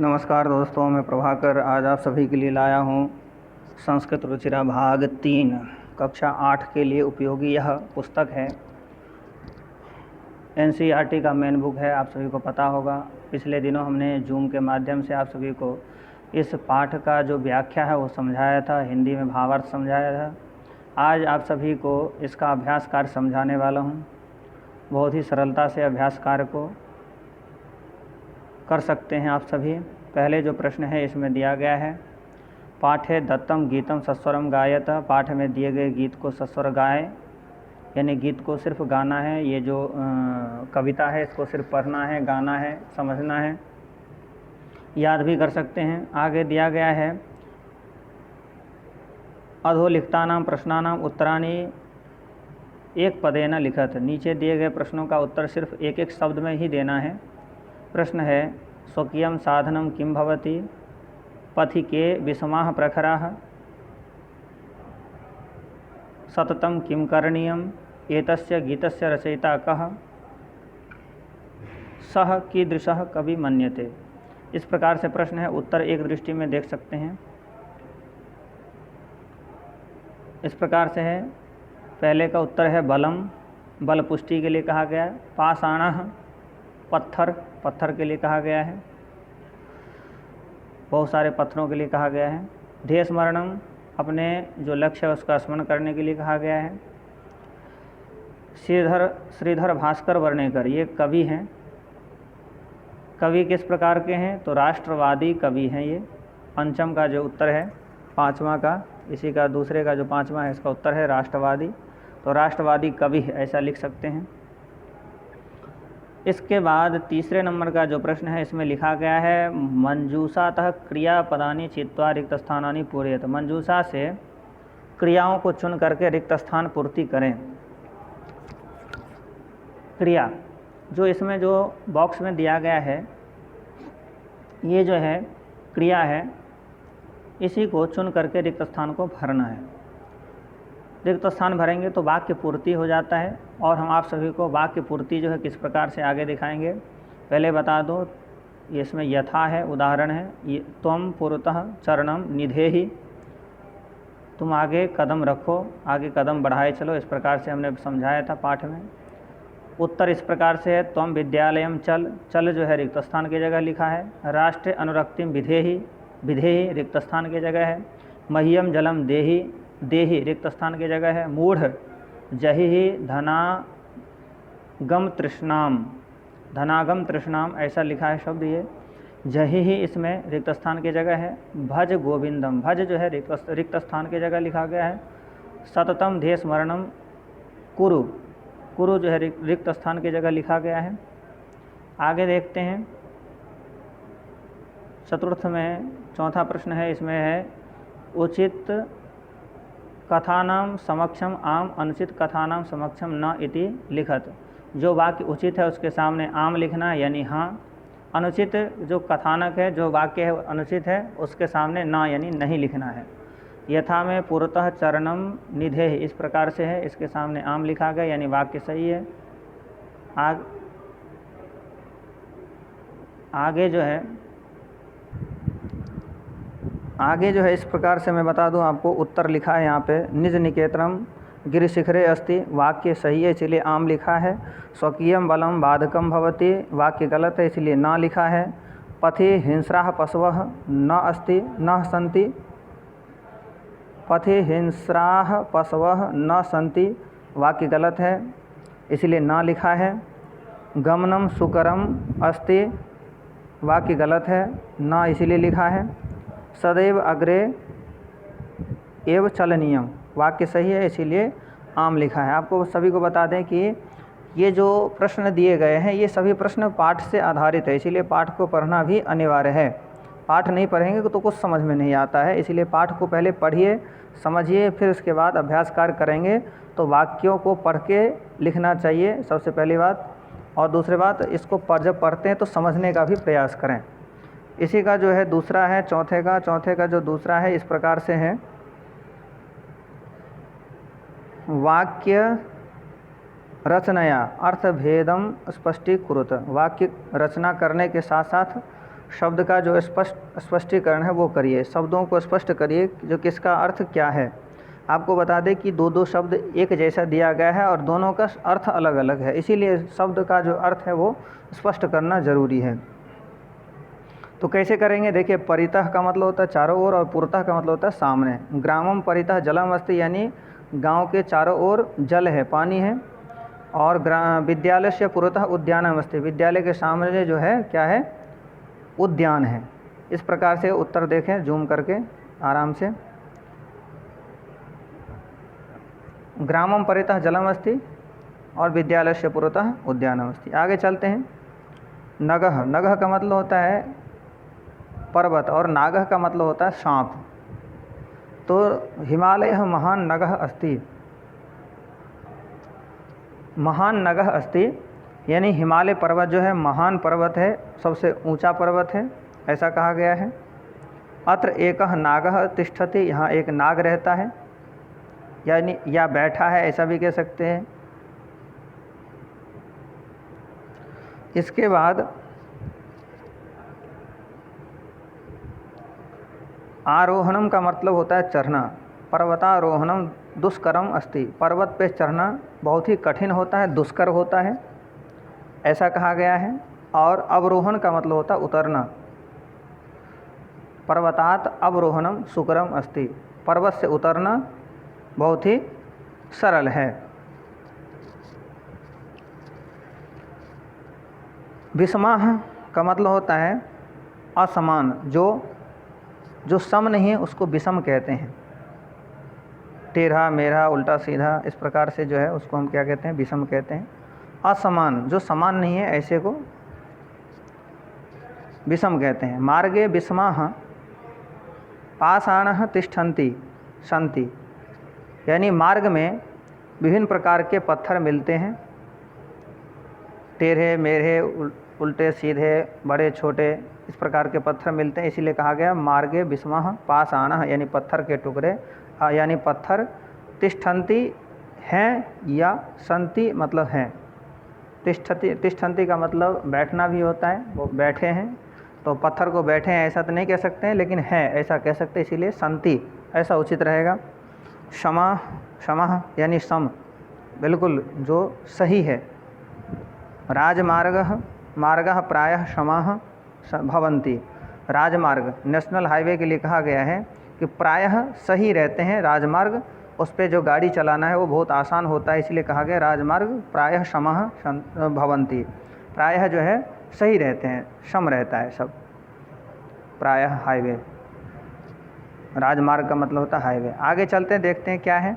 नमस्कार दोस्तों, मैं प्रभाकर आज आप सभी के लिए लाया हूँ संस्कृत रुचिरा भाग 3 कक्षा 8 के लिए उपयोगी यह पुस्तक है। एनसीईआरटी का मेन बुक है, आप सभी को पता होगा। पिछले दिनों हमने जूम के माध्यम से आप सभी को इस पाठ का जो व्याख्या है वो समझाया था, हिंदी में भावार्थ समझाया था। आज आप सभी को इसका अभ्यास कार्य समझाने वाला हूँ। बहुत ही सरलता से अभ्यास कार्य को कर सकते हैं आप सभी। पहले जो प्रश्न है इसमें दिया गया है, पाठे दत्तम गीतम सस्वरम गायत। पाठ में दिए गए गीत को सस्वर गाए, यानी गीत को सिर्फ गाना है। ये जो कविता है इसको सिर्फ पढ़ना है, गाना है, समझना है, याद भी कर सकते हैं। आगे दिया गया है, अधोलिखितानां प्रश्नानां उत्तराणि एक पदेन लिखत। नीचे दिए गए प्रश्नों का उत्तर सिर्फ एक एक शब्द में ही देना है। प्रश्न है, स्वकीयं साधनं किं भवति, पथिके विषमाः प्रखराः, सततं किं करणीयम्, एतस्य गीतस्य रचयिता कः, सः कीदृशः कवि मन्यते। इस प्रकार से प्रश्न है। उत्तर एक दृष्टि में देख सकते हैं। इस प्रकार से है। पहले का उत्तर है बलम, बल पुष्टि के लिए कहा गया है। पाषाणः, पत्थर, पत्थर के लिए कहा गया है, बहुत सारे पत्थरों के लिए कहा गया है। ध्येय स्मरणम, अपने जो लक्ष्य है उसका स्मरण करने के लिए कहा गया है। श्रीधर भास्कर वर्णेकर, ये कवि हैं। कवि किस प्रकार के हैं, तो राष्ट्रवादी कवि हैं ये। पंचम का जो उत्तर है, पाँचवा का, इसी का दूसरे का जो पाँचवा है इसका उत्तर है राष्ट्रवादी। तो राष्ट्रवादी कवि ऐसा लिख सकते हैं। इसके बाद तीसरे नंबर का जो प्रश्न है इसमें लिखा गया है, मंजूषातः क्रियापदानि चित्वा रिक्त स्थानानि पूरयेत। मंजूषा से क्रियाओं को चुन करके रिक्त स्थान पूर्ति करें। क्रिया जो इसमें जो बॉक्स में दिया गया है, ये जो है क्रिया है, इसी को चुन करके रिक्त स्थान को भरना है। रिक्त स्थान भरेंगे तो वाक्य पूर्ति हो जाता है। और हम आप सभी को वाक्य पूर्ति जो है किस प्रकार से आगे दिखाएंगे। पहले बता दो, इसमें यथा है, उदाहरण है। त्वम पुरतः चरणम निधेहि, तुम आगे कदम रखो, आगे कदम बढ़ाए चलो। इस प्रकार से हमने समझाया था पाठ में। उत्तर इस प्रकार से है, त्वम विद्यालयम चल, चल जो है रिक्त स्थान की जगह लिखा है। राष्ट्र अनुरक्तिम विधेहि, विधेहि रिक्त स्थान की जगह है। मह्यम जलम देहि, देहि रिक्त स्थान की जगह है। मूढ़ जहि धनागम तृष्णाम, धनागम तृष्णाम ऐसा लिखा है शब्द। ये जहि ही इसमें रिक्त स्थान की जगह है। भज गोविंदम, भज जो है रिक्त स्थान की जगह लिखा गया है। सततम ध्येय स्मरणम कुरु, कुरु जो है रिक्त स्थान की जगह लिखा गया है। आगे देखते हैं। चतुर्थ में चौथा प्रश्न है, इसमें है उचित कथानाम समक्षम आम, अनुचित कथानाम समक्षम न इति लिखत। जो वाक्य उचित है उसके सामने आम लिखना है, यानी हाँ। अनुचित जो कथानक है, जो वाक्य है अनुचित है, उसके सामने ना यानी नहीं लिखना है। यथा में पुरतः चरणम निधेहि, इस प्रकार से है, इसके सामने आम लिखा गया यानी वाक्य सही है। आगे जो है इस प्रकार से मैं बता दूं आपको। उत्तर लिखा है यहाँ पे, निज निकेतनम गिरिशिखरे अस्ति, वाक्य सही है इसलिए आम लिखा है। स्वकीयम बलम बाधकम भवति, वाक्य गलत है इसलिए ना लिखा है। पथि हिंस्राः पशवः न अस्ति न सन्ति, पथि हिंस्राः पशवः न सन्ति, वाक्य गलत है इसलिए ना लिखा है। गमनम सुकरम अस्ति, वाक्य गलत है, ना इसलिए लिखा है। सदैव अग्रे एव चलनीयम, वाक्य सही है इसीलिए आम लिखा है। आपको सभी को बता दें कि ये जो प्रश्न दिए गए हैं ये सभी प्रश्न पाठ से आधारित है, इसीलिए पाठ को पढ़ना भी अनिवार्य है। पाठ नहीं पढ़ेंगे तो कुछ समझ में नहीं आता है, इसलिए पाठ को पहले पढ़िए, समझिए, फिर उसके बाद अभ्यास कार्य करेंगे। तो वाक्यों को पढ़ के लिखना चाहिए सबसे पहली बात। और दूसरी बात, इसको जब पढ़ते हैं तो समझने का भी प्रयास करें। इसी का जो है दूसरा है, चौथे का जो दूसरा है इस प्रकार से है, वाक्य रचनया अर्थभेदम स्पष्टीकुरुत। वाक्य रचना करने के साथ साथ शब्द का जो स्पष्टीकरण है वो करिए, शब्दों को स्पष्ट करिए जो किसका अर्थ क्या है। आपको बता दें कि दो दो शब्द एक जैसा दिया गया है और दोनों का अर्थ अलग अलग है, इसीलिए शब्द का जो अर्थ है वो स्पष्ट करना ज़रूरी है। तो कैसे करेंगे, देखिए, परितः का मतलब होता है चारों ओर और पुरतः का मतलब होता है सामने। ग्रामम परितः जलम अस्ति, यानी गांव के चारों ओर जल है, पानी है। और विद्यालय से पुरतः उद्यानम अस्ति, विद्यालय के सामने जो है क्या है, उद्यान है। इस प्रकार से उत्तर देखें जूम करके आराम से। ग्रामम परितः जलम अस्ति और विद्यालय से पुरतः उद्यानम अस्ति। आगे चलते हैं। नगह, नगह का मतलब होता है पर्वत और नागह का मतलब होता है सांप। तो हिमालय महान नगह अस्ति, महान नगह अस्ति यानी हिमालय पर्वत जो है महान पर्वत है, सबसे ऊंचा पर्वत है, ऐसा कहा गया है। अत्र एकः नागः तिष्ठति, यहाँ एक नाग रहता है, यानी या बैठा है, ऐसा भी कह सकते हैं। इसके बाद आरोहणम का मतलब होता है चढ़ना। पर्वतारोहणम दुष्करम अस्ति, पर्वत पे चढ़ना बहुत ही कठिन होता है, दुष्कर होता है, ऐसा कहा गया है। और अवरोहण का मतलब होता है उतरना। पर्वतात अवरोहणम सुकरम अस्ति, पर्वत से उतरना बहुत ही सरल है। विषमाः का मतलब होता है असमान, जो सम नहीं है उसको विषम कहते हैं। टेढ़ा मेढ़ा उल्टा सीधा इस प्रकार से जो है उसको हम क्या कहते हैं, विषम कहते हैं। असमान, जो समान नहीं है ऐसे को विषम कहते हैं। मार्गे विषमाः पाषाणः तिष्ठन्ति सन्ति, यानी मार्ग में विभिन्न प्रकार के पत्थर मिलते हैं, टेढ़े मेढ़े उल्टे सीधे बड़े छोटे इस प्रकार के पत्थर मिलते हैं, इसीलिए कहा गया मार्गे विषमाः पाषाणः, यानी पत्थर के टुकड़े, यानी पत्थर। तिष्ठन्ति हैं या सन्ति मतलब हैं। तिष्ठन्ति का मतलब बैठना भी होता है, वो बैठे हैं, तो पत्थर को बैठे हैं ऐसा तो नहीं कह सकते हैं, लेकिन है ऐसा कह सकते हैं, इसीलिए सन्ति ऐसा उचित रहेगा। क्षमा, क्षमा यानी सम, बिल्कुल जो सही है। राजमार्गः, मार्गः प्रायः क्षमाः भवन्ति, राजमार्ग नेशनल हाईवे के लिए कहा गया है कि प्रायः सही रहते हैं राजमार्ग, उस पर जो गाड़ी चलाना है वो बहुत आसान होता है, इसलिए कहा गया राजमार्ग प्रायः क्षमाः भवन्ति, प्रायः जो है सही रहते हैं, क्षम रहता है सब। प्रायः हाईवे, राजमार्ग का मतलब होता है हाईवे। आगे चलते हैं, देखते हैं क्या है।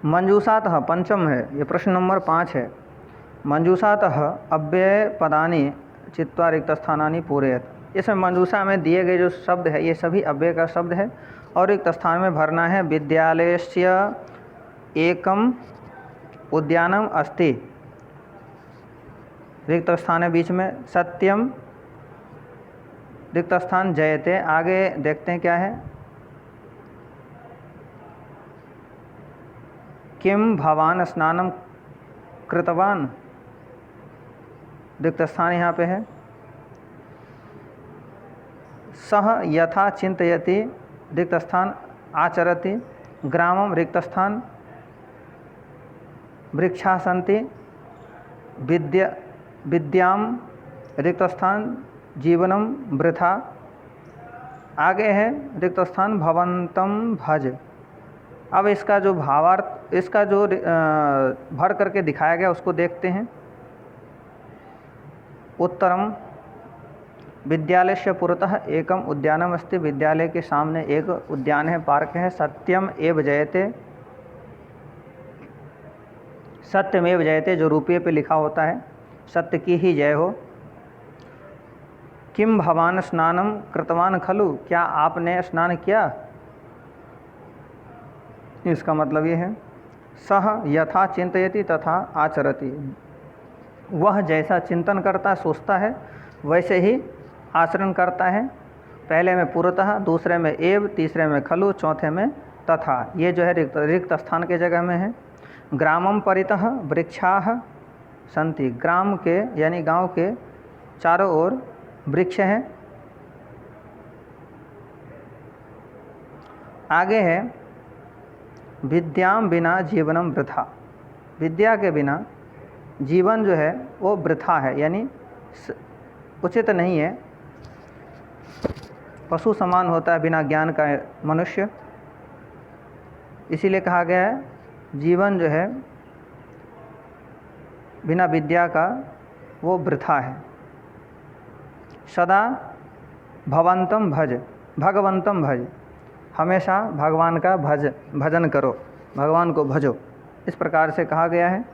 मंजूषातः, पंचम है ये, प्रश्न नंबर 5 है। मंजूषातः अव्यय पदानि चित्वा रिक्त स्थानानि पूरयेत्। इसमें मंजूषा में दिए गए जो शब्द है ये सभी अव्यय का शब्द है और रिक्त स्थान में भरना है। विद्यालयस्य एकम उद्यानम अस्ति, रिक्त स्थान है बीच में। सत्यम रिक्त स्थान जयते। आगे देखते हैं क्या है। किम भवान स्नानम कृतवान, रिक्त स्थान यहाँ पे है। सह यथा चिंतयति, रिक्त स्थान आचरति। ग्रामम रिक्त स्थान वृक्षा सन्ति। विद्याम रिक्त स्थान जीवनम वृथा। आगे है रिक्त स्थान भवंतम भज। अब इसका जो भावार्थ, इसका जो भर करके दिखाया गया उसको देखते हैं। उत्तरम विद्यालय से पुरतः एकम उद्यानम अस्ति, विद्यालय के सामने एक उद्यान है, पार्क है। सत्यम एव जयते, सत्यमेव जयते जो रुपये पे लिखा होता है, सत्य की ही जय हो। किम भवान स्नानम कृतवान खलु, क्या आपने स्नान किया, इसका मतलब ये है। सह यथा चिंतयति तथा आचरति, वह जैसा चिंतन करता है, सोचता है, वैसे ही आचरण करता है। पहले में पुरतः, दूसरे में एव, तीसरे में खलु, चौथे में तथा। ये जो है रिक्त स्थान के जगह में है। ग्रामम परितः वृक्षाः सन्ति, ग्राम के यानी गांव के चारों ओर वृक्ष है। आगे है विद्याम बिना जीवनम वृथा। विद्या के बिना जीवन जो है वो वृथा है, यानी उचित नहीं है। पशु समान होता है बिना ज्ञान का मनुष्य। इसीलिए कहा गया है जीवन जो है बिना विद्या का वो वृथा है। सदा भवंतम भज, भगवंतम भज, हमेशा भगवान का भजन करो, भगवान को भजो, इस प्रकार से कहा गया है।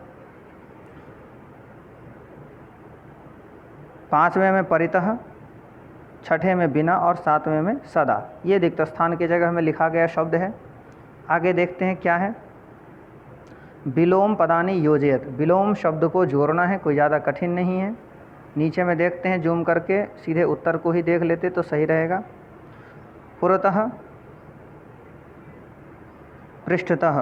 5वें में परितः, 6ठे में बिना और 7वें में सदा। ये रिक्त स्थान की जगह में लिखा गया शब्द है। आगे देखते हैं क्या है। विलोम पदानि योजयत। विलोम शब्द को जोड़ना है, कोई ज़्यादा कठिन नहीं है। नीचे में देखते हैं, जूम करके सीधे उत्तर को ही देख लेते तो सही रहेगा। पुरतः, पृष्ठतः,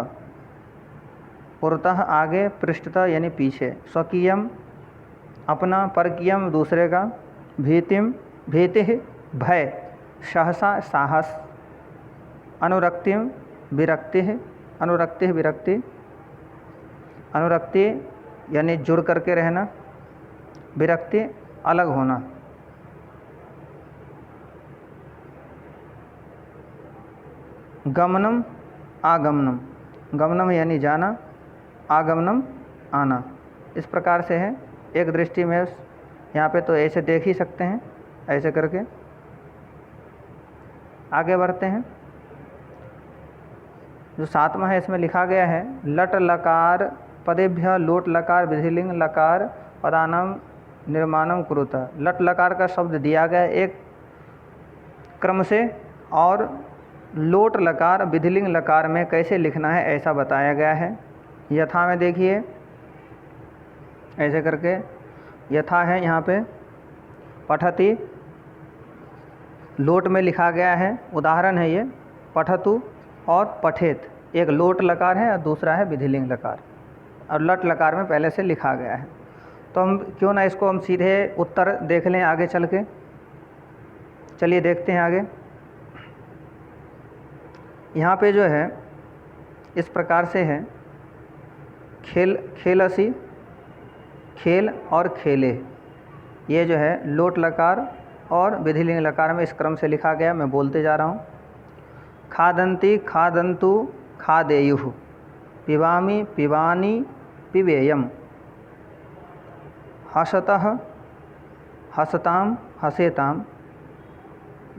पुरतः आगे, पृष्ठतः यानी पीछे। स्वकीयम अपना, परकीयम दूसरे का, भीतिम भीति भय, सहसा साहस, अनुरक्तिम विरक्ति, अनुरक्ति विरक्ति, अनुरक्ति यानी जुड़ करके रहना, विरक्ति अलग होना। गमनम आगमनम, गमनम यानी जाना, आगमनम आना, इस प्रकार से है। एक दृष्टि में यहाँ पे तो ऐसे देख ही सकते हैं, ऐसे करके। आगे बढ़ते हैं। जो 7वां है इसमें लिखा गया है लट लकार पदेभ्य लोट लकार विधिलिंग लकार पदानाम निर्माणम कुरुत। लट लकार का शब्द दिया गया एक क्रम से, और लोट लकार विधिलिंग लकार में कैसे लिखना है ऐसा बताया गया है। यथा में देखिए, ऐसे करके यथा है यहाँ पे, पठति, लोट में लिखा गया है, उदाहरण है ये, पठतु और पठेत। एक लोट लकार है और दूसरा है विधिलिंग लकार, और लट लकार में पहले से लिखा गया है। तो हम क्यों ना इसको हम सीधे उत्तर देख लें आगे चल के। चलिए देखते हैं आगे। यहाँ पे जो है इस प्रकार से है, खेलसी, खेल और खेले, ये जो है लोट लकार और विधिलिंग लकार में इस क्रम से लिखा गया। मैं बोलते जा रहा हूँ। खादन्ति खादन्तु खादेयुः, पिबामि पिबानि पिबेयम्, हसतः हसताम हसेताम,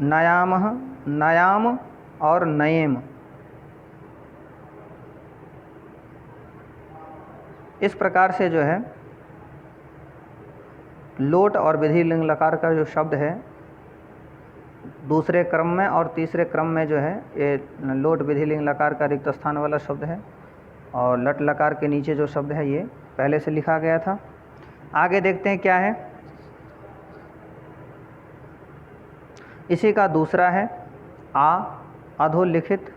नयामः नयाम और नयेम। इस प्रकार से जो है लोट और विधिलिंग लकार का जो शब्द है दूसरे क्रम में और तीसरे क्रम में जो है ये लोट विधिलिंग लकार का रिक्त स्थान वाला शब्द है, और लट लकार के नीचे जो शब्द है ये पहले से लिखा गया था। आगे देखते हैं क्या है। इसी का दूसरा है अधोलिखित,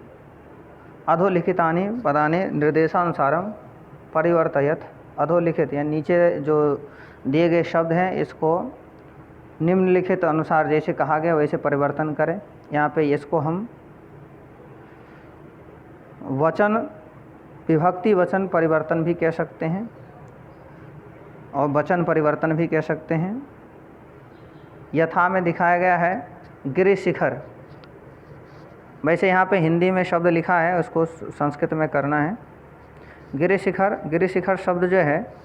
अधोलिखितानि पदानि निर्देशानुसारम परिवर्तयत। अधोलिखित यानी नीचे जो दिए गए शब्द हैं इसको निम्नलिखित अनुसार जैसे कहा गया वैसे परिवर्तन करें। यहाँ पे इसको हम वचन, विभक्ति वचन परिवर्तन भी कह सकते हैं और वचन परिवर्तन भी कह सकते हैं। यथा में दिखाया गया है गिरि शिखर। वैसे यहाँ पे हिंदी में शब्द लिखा है, उसको संस्कृत में करना है। गिरि शिखर, गिरि शिखर शब्द जो है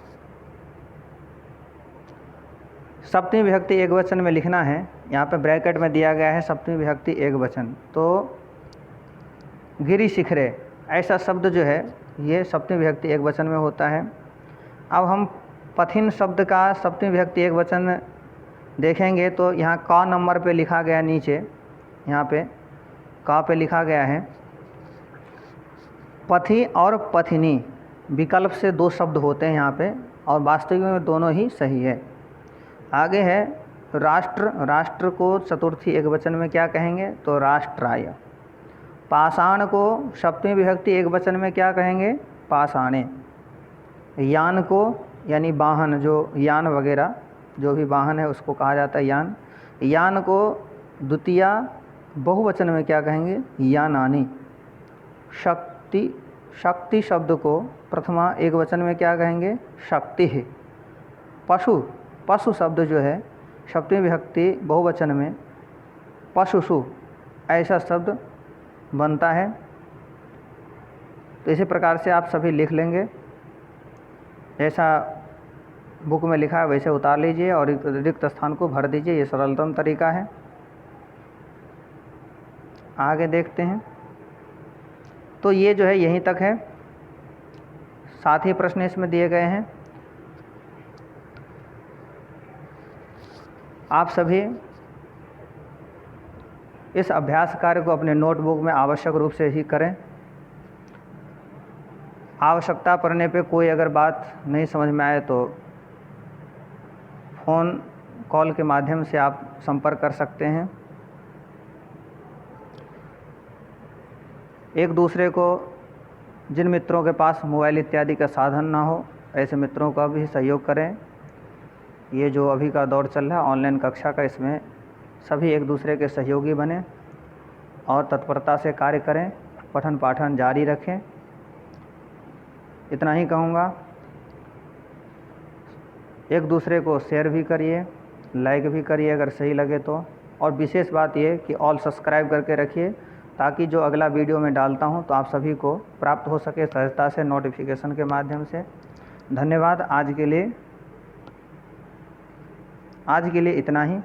सप्तमी विभक्ति एक वचन में लिखना है। यहाँ पे ब्रैकेट में दिया गया है सप्तमी विभक्ति एक वचन, तो गिरि शिखरे ऐसा शब्द जो है ये सप्तमी विभक्ति एक वचन में होता है। अब हम पथिन शब्द का सप्तमी विभक्ति एक वचन देखेंगे तो यहाँ क नंबर पे लिखा गया, नीचे यहाँ पे क पे लिखा गया है पथि और पथिनी, विकल्प से दो शब्द होते हैं यहाँ पे, और वास्तविक में दोनों ही सही है। आगे है राष्ट्र, राष्ट्र को चतुर्थी एक वचन में क्या कहेंगे तो राष्ट्राय। पाषाण को सप्तमी विभक्ति एक वचन में क्या कहेंगे पाषाणे। यान को यानी वाहन, जो यान वगैरह जो भी वाहन है उसको कहा जाता है यान। यान को द्वितीया बहुवचन में क्या कहेंगे? यानानि। शक्ति, शक्ति शब्द को प्रथमा एक वचन में क्या कहेंगे? शक्ति है। पशु, पशु शब्द जो है सप्तमी विभक्ति बहुवचन में पशुषु ऐसा शब्द बनता है। तो इसी प्रकार से आप सभी लिख लेंगे, जैसा बुक में लिखा है वैसे उतार लीजिए और रिक्त स्थान को भर दीजिए। ये सरलतम तरीका है। आगे देखते हैं। तो ये जो है यहीं तक है। 7 ही प्रश्न इसमें दिए गए हैं। आप सभी इस अभ्यास कार्य को अपने नोटबुक में आवश्यक रूप से ही करें। आवश्यकता पड़ने पे कोई अगर बात नहीं समझ में आए तो फ़ोन कॉल के माध्यम से आप संपर्क कर सकते हैं। एक दूसरे को, जिन मित्रों के पास मोबाइल इत्यादि का साधन ना हो, ऐसे मित्रों का भी सहयोग करें। ये जो अभी का दौर चल रहा है ऑनलाइन कक्षा का, इसमें सभी एक दूसरे के सहयोगी बने और तत्परता से कार्य करें, पठन पाठन जारी रखें। इतना ही कहूँगा। एक दूसरे को शेयर भी करिए, लाइक भी करिए अगर सही लगे तो। और विशेष बात ये कि ऑल सब्सक्राइब करके रखिए ताकि जो अगला वीडियो मैं डालता हूँ तो आप सभी को प्राप्त हो सके सहजता से नोटिफिकेशन के माध्यम से। धन्यवाद। आज के लिए इतना ही।